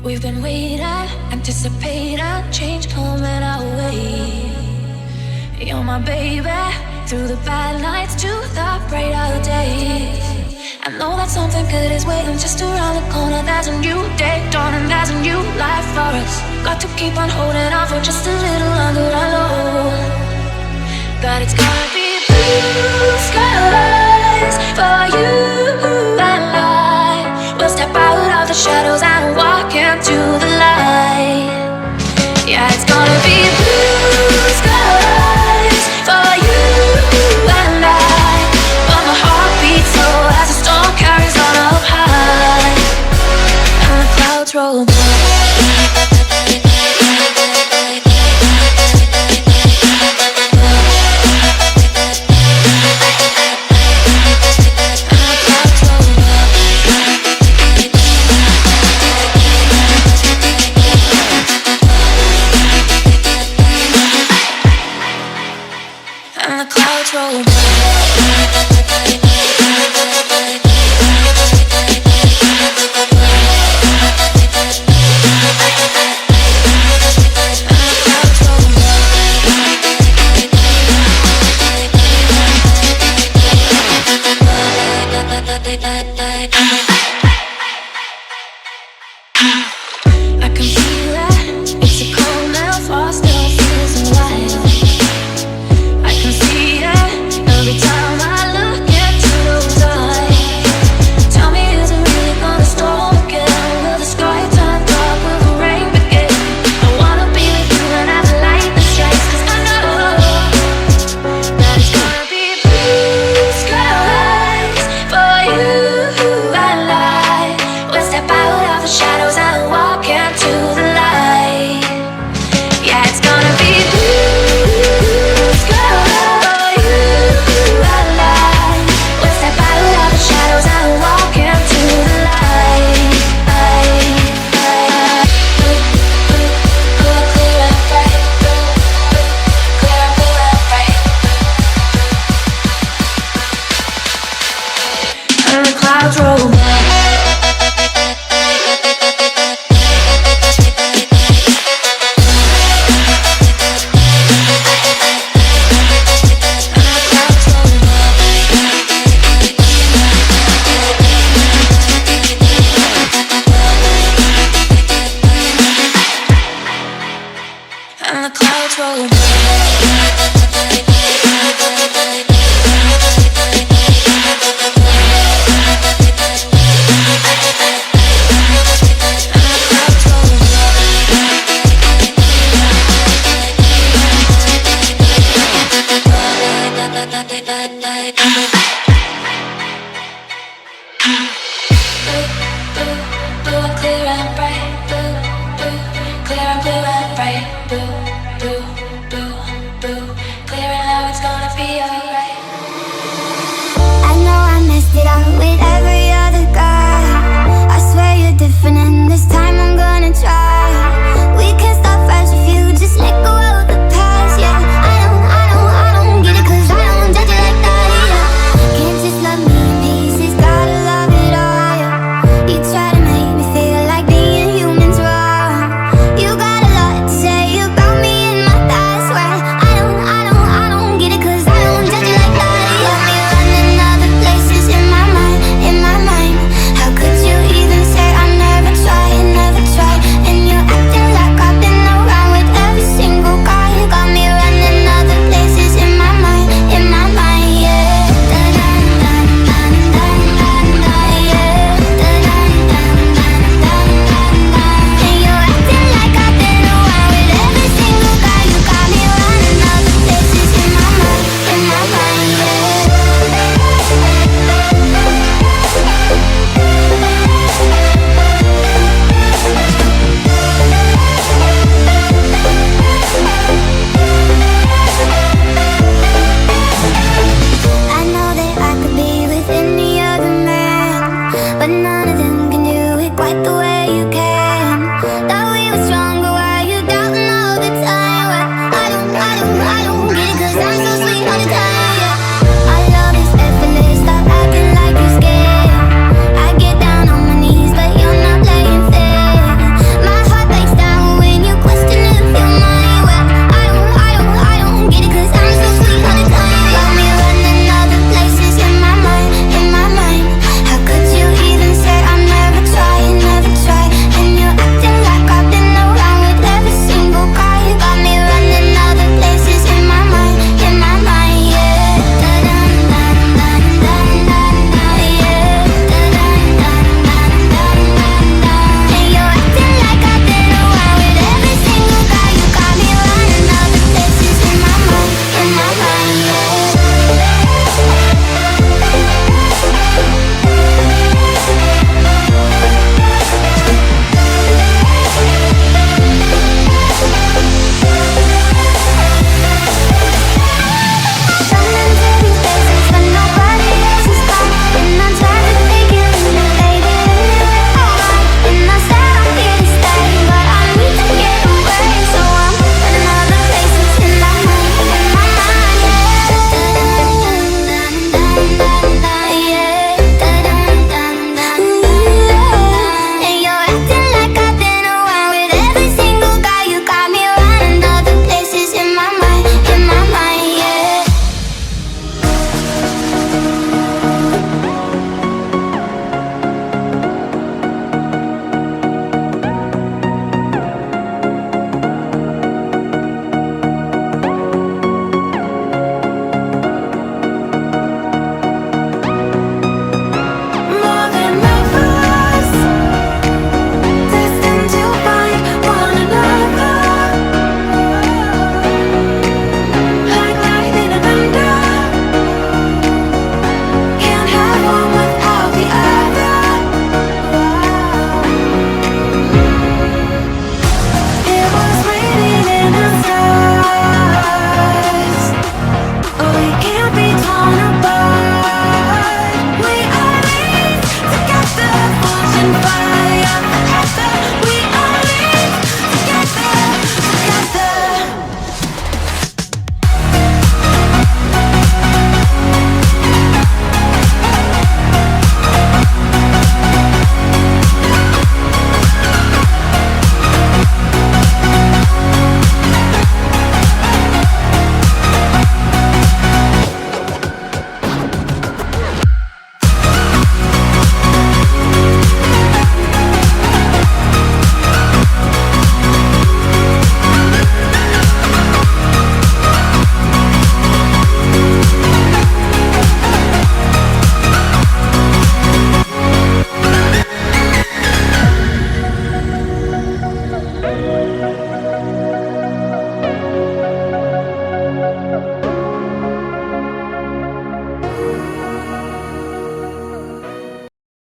We've been waiting, anticipating change coming our way. You're my baby, through the bad nights to the brighter days. I know that something good is waiting just around the corner. There's a new day dawning, there's a new life for us. Got to keep on holding on for just a little longer. I know that it's gonna be blue skies for you and I. We'll step out of the shadows and walk into the light. Yeah, it's gonna be blue skies for you and I. But my heart beats slow as the storm carries on up high, and the clouds roll by. And the clouds roll by. And the